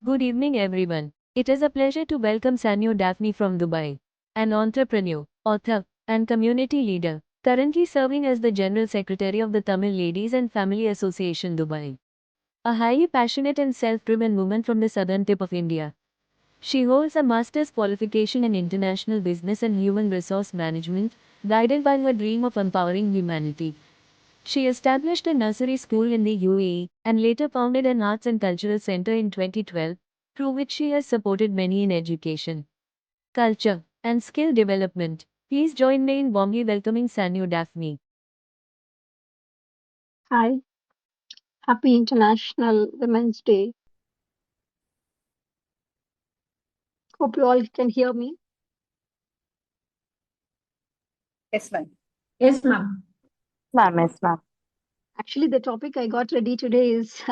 Good evening, everyone. It is a pleasure to welcome Sanyo Daphne from Dubai, an entrepreneur, author, and community leader, currently serving as the General Secretary of the Tamil Ladies and Family Association Dubai. A highly passionate and self-driven woman from the southern tip of India. She holds a master's qualification in international business and human resource management, guided by her dream of empowering humanity. She established a nursery school in the UAE and later founded an arts and cultural center in 2012, through which she has supported many in education, culture, and skill development. Please join me in warmly welcoming Sanyo Daphne. Hi, happy International Women's Day. Hope you all can hear me. Yes, ma'am. Yes, ma'am. Ma'am, yes, ma'am. Actually, the topic I got ready today is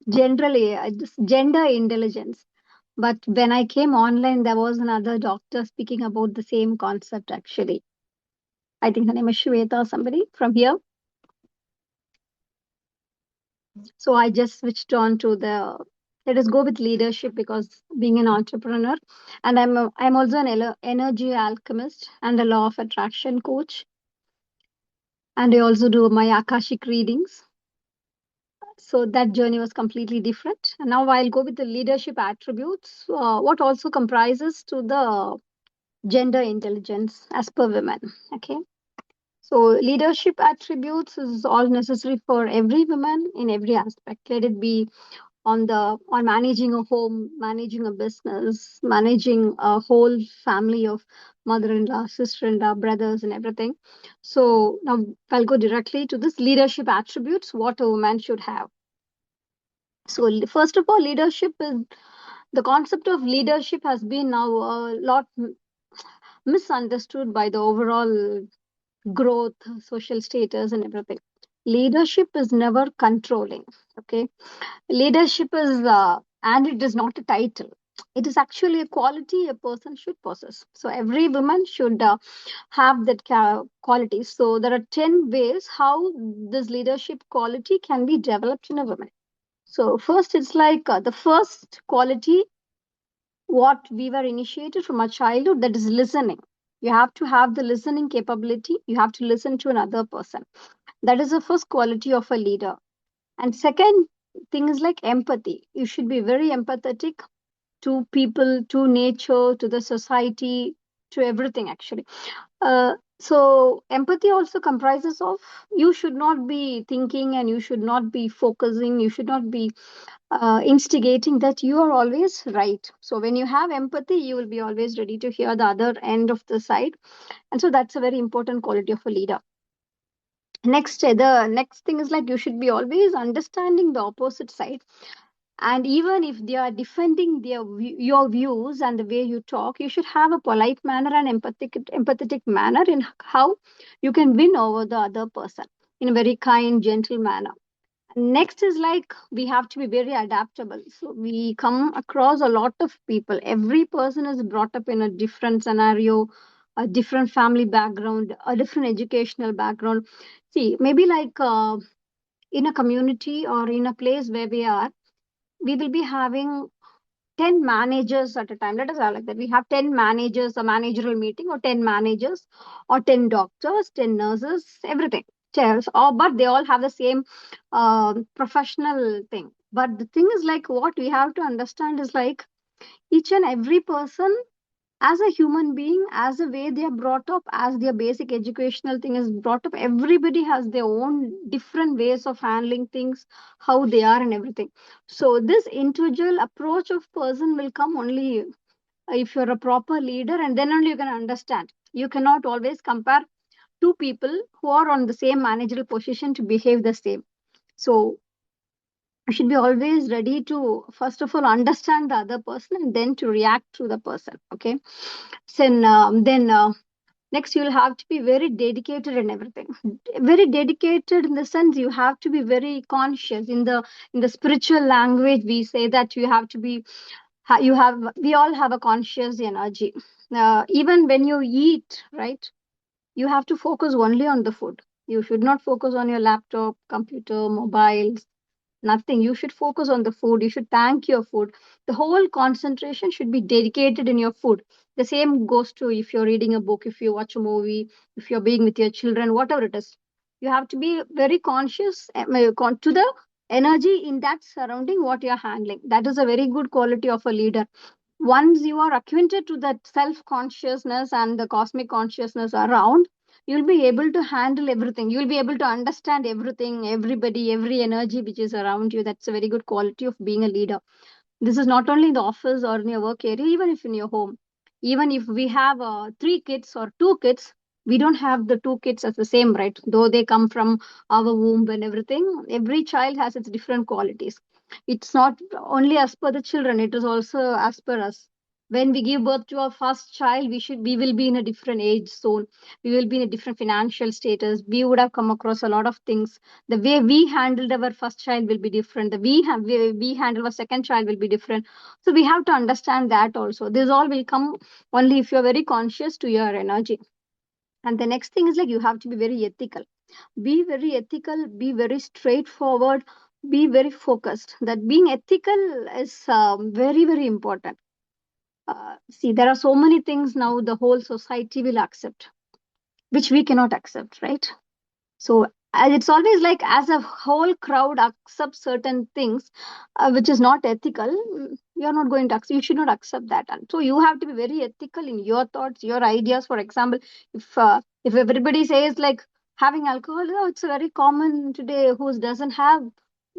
generally just gender intelligence. But when I came online, there was another doctor speaking about the same concept, actually. I think her name is Shweta, somebody from here. So I just switched on to let us go with leadership because being an entrepreneur, and I'm also an energy alchemist and a law of attraction coach, and I also do my Akashic readings. So that journey was completely different. And now I'll go with the leadership attributes, what also comprises to the gender intelligence as per women. Okay. So leadership attributes is all necessary for every woman in every aspect. Let it be on managing a home, managing a business, managing a whole family of mother-in-law, sister-in-law, brothers, and everything. So now I'll go directly to this leadership attributes, what a woman should have. So first of all, leadership is the concept of leadership has been now a lot misunderstood by the overall growth, social status, and everything. Leadership is never controlling. Okay, leadership is and it is not a title. It is actually a quality a person should possess. So every woman should have that quality. So there are 10 ways how this leadership quality can be developed in a woman. So first, it's like the first quality what we were initiated from our childhood, that is listening. You have to have the listening capability. You have to listen to another person. That is the first quality of a leader. And second thing is like empathy. You should be very empathetic to people, to nature, to the society, to everything actually. So empathy also comprises of you should not be thinking and you should not be focusing, you should not be instigating that you are always right. So when you have empathy, you will be always ready to hear the other end of the side. And so that's a very important quality of a leader. The next thing is like you should be always understanding the opposite side. And even if they are defending your views and the way you talk, you should have a polite manner and empathetic manner in how you can win over the other person in a very kind, gentle manner. Next is like we have to be very adaptable. So we come across a lot of people. Every person is brought up in a different scenario, a different family background, a different educational background. See, maybe like in a community or in a place where we are, we will be having 10 managers at a time. Let us have like that. We have 10 managers, a managerial meeting, or 10 managers, or 10 doctors, 10 nurses, everything. Chairs, or but they all have the same professional thing. But the thing is like what we have to understand is like each and every person as a human being, as the way they are brought up, as their basic educational thing is brought up, everybody has their own different ways of handling things, how they are and everything. So this individual approach of person will come only if you're a proper leader, and then only you can understand. You cannot always compare two people who are on the same managerial position to behave the same. So you should be always ready to first of all understand the other person and then to react to the person. Okay. So then next you'll have to be very dedicated in everything. Very dedicated in the sense you have to be very conscious. In the spiritual language, we say that you have to be you have we all have a conscious energy. Even when you eat, right? You have to focus only on the food. You should not focus on your laptop, computer, mobiles, Nothing. You should focus on the food. You should thank your food. The whole concentration should be dedicated in your food. The same goes to if you're reading a book, if you watch a movie, if you're being with your children, whatever it is. You have to be very conscious to the energy in that surrounding what you're handling. That is a very good quality of a leader. Once you are acquainted to that self consciousness and the cosmic consciousness around, you'll be able to handle everything. You'll be able to understand everything, everybody, every energy which is around you. That's a very good quality of being a leader. This is not only in the office or in your work area, even if in your home. Even if we have 3 kids or 2 kids, we don't have the 2 kids as the same, right? Though they come from our womb and everything, every child has its different qualities. It's not only as per the children, it is also as per us. When we give birth to our first child, we will be in a different age zone. We will be in a different financial status. We would have come across a lot of things. The way we handled our first child will be different. The we handle our second child will be different. So we have to understand that also. This all will come only if you're very conscious to your energy. And the next thing is like you have to be very ethical. Be very ethical, be very straightforward, be very focused. That being ethical is very, very important. See, there are so many things now the whole society will accept, which we cannot accept, right? So it's always like as a whole crowd accepts certain things which is not ethical, you're not going to accept. You should not accept that. And so you have to be very ethical in your thoughts, your ideas. For example, if everybody says like having alcohol, oh, it's a very common today. Who doesn't have?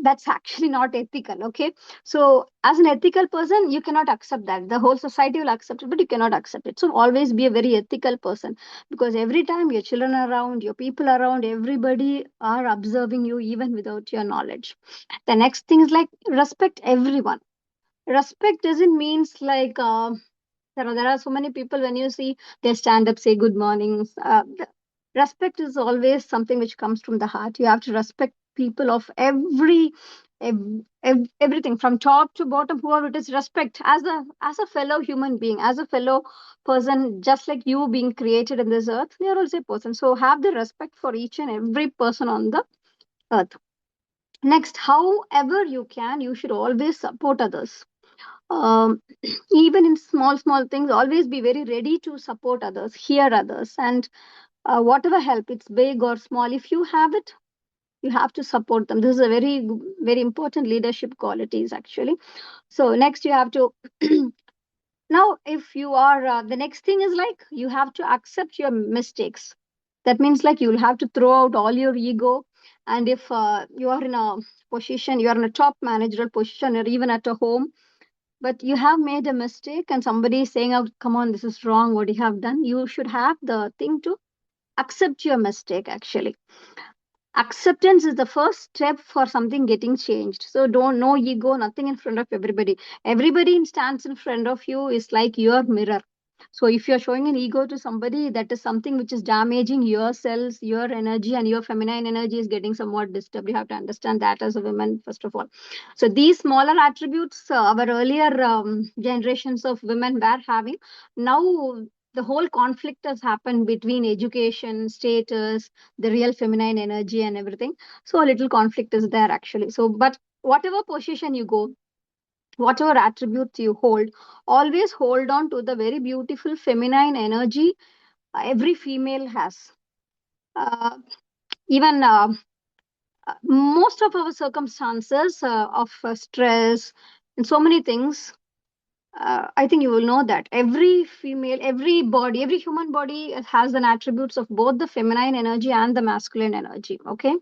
That's actually not ethical. Okay, so as an ethical person, you cannot accept that. The whole society will accept it, but you cannot accept it. So always be a very ethical person, because every time your children are around, your people around, everybody are observing you even without your knowledge. The next thing is like respect everyone. Respect doesn't means like there are so many people when you see they stand up, say good mornings. Respect is always something which comes from the heart. You have to respect people of everything from top to bottom, whoever it is. Respect as a fellow human being, as a fellow person, just like you being created in this earth. They are also a person. So have the respect for each and every person on the earth. Next, however you can, you should always support others. um, Even in small things, always be very ready to support others, hear others, and whatever help, it's big or small, if you have it, you have to support them. This is a very very important leadership qualities actually. So next you have to now if you are the next thing is like you have to accept your mistakes. That means like you'll have to throw out all your ego. And if you are in a position, you are in a top managerial position, or even at a home, but you have made a mistake and somebody is saying, oh, come on, this is wrong what you have done, you should have the thing to accept your mistake actually. Acceptance is the first step for something getting changed. So don't, no ego, nothing in front of everybody. Everybody stands in front of you is like your mirror. So if you're showing an ego to somebody, that is something which is damaging your cells, your energy, and your feminine energy is getting somewhat disturbed. You have to understand that as a woman, first of all. So these smaller attributes, our earlier generations of women were having. Now the whole conflict has happened between education, status, the real feminine energy, and everything. So a little conflict is there actually. So, but whatever position you go, whatever attributes you hold, always hold on to the very beautiful feminine energy every female has. Uh, even most of our circumstances of stress and so many things, I think you will know that every female, every body, every human body has an attributes of both the feminine energy and the masculine energy. Okay,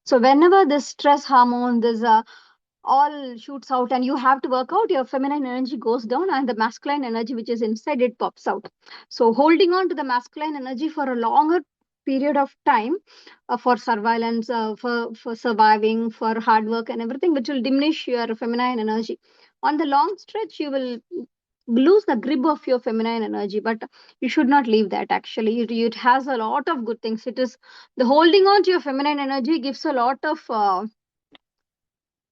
so whenever this stress hormone, this all shoots out and you have to work out, your feminine energy goes down and the masculine energy which is inside it pops out. So holding on to the masculine energy for a longer period of time, for surveillance, for surviving, for hard work and everything, which will diminish your feminine energy. On the long stretch you will lose the grip of your feminine energy, but you should not leave that actually. It has a lot of good things. It is the holding on to your feminine energy gives a lot of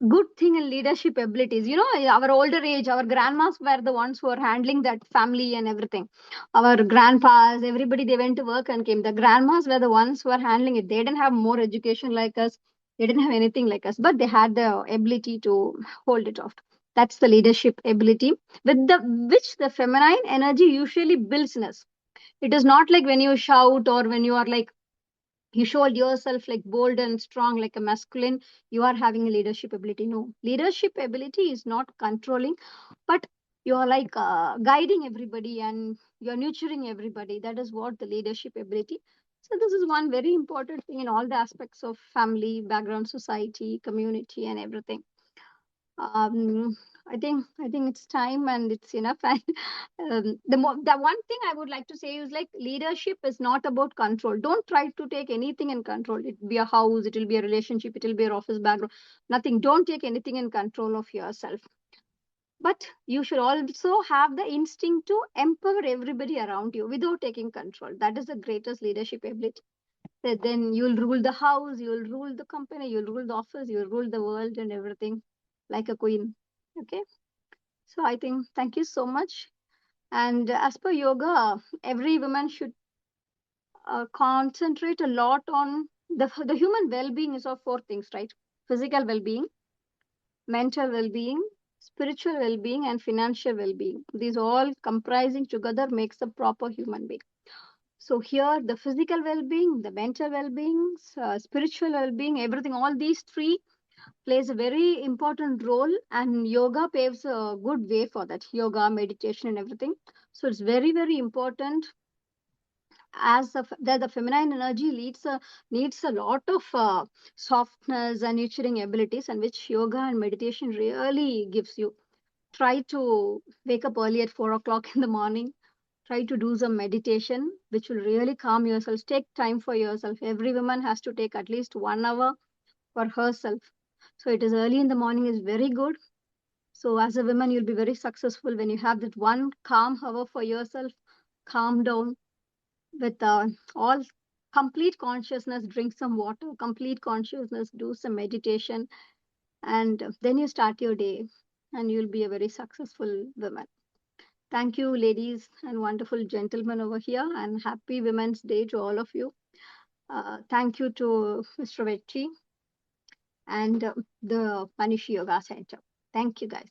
good thing in leadership abilities. You know, our older age, our grandmas were the ones who were handling that family and everything. Our grandpas, everybody, they went to work and came. The grandmas were the ones who were handling it. They didn't have more education like us. They didn't have anything like us, but they had the ability to hold it off. That's the leadership ability with the which the feminine energy usually builds in us. It is not like when you shout or when you are like you showed yourself like bold and strong like a masculine, you are having a leadership ability. No, leadership ability is not controlling, but you're like guiding everybody and you're nurturing everybody. That is what the leadership ability. So this is one very important thing in all the aspects of family background, society, community, and everything. um, I think it's time and it's enough. And the one thing I would like to say is like leadership is not about control. Don't try to take anything in control. It will be a house, it will be a relationship, it will be your office background. Nothing. Don't take anything in control of yourself. But you should also have the instinct to empower everybody around you without taking control. That is the greatest leadership ability. Then you'll rule the house, you'll rule the company, you'll rule the office, you'll rule the world and everything like a queen. Okay. So I think thank you so much. And as per yoga, every woman should concentrate a lot on the human well-being is of four things, right? Physical well-being, mental well-being, spiritual well-being, and financial well-being. These all comprising together makes a proper human being. So here, the physical well-being, the mental well-being, spiritual well-being, everything, all these three plays a very important role, and yoga paves a good way for that. Yoga, meditation, and everything. So it's very, very important as that the feminine energy needs a lot of softness and nurturing abilities, and which yoga and meditation really gives you. Try to wake up early at 4 o'clock in the morning. Try to do some meditation, which will really calm yourself. Take time for yourself. Every woman has to take at least 1 hour for herself. So it is early in the morning is very good. So as a woman, you'll be very successful when you have that one calm hour for yourself. Calm down with all complete consciousness. Drink some water. Complete consciousness. Do some meditation, and then you start your day, and you'll be a very successful woman. Thank you, ladies and wonderful gentlemen over here, and happy Women's Day to all of you. Thank you to Mr. Vetri and the Manishi Yoga Center. Thank you, guys.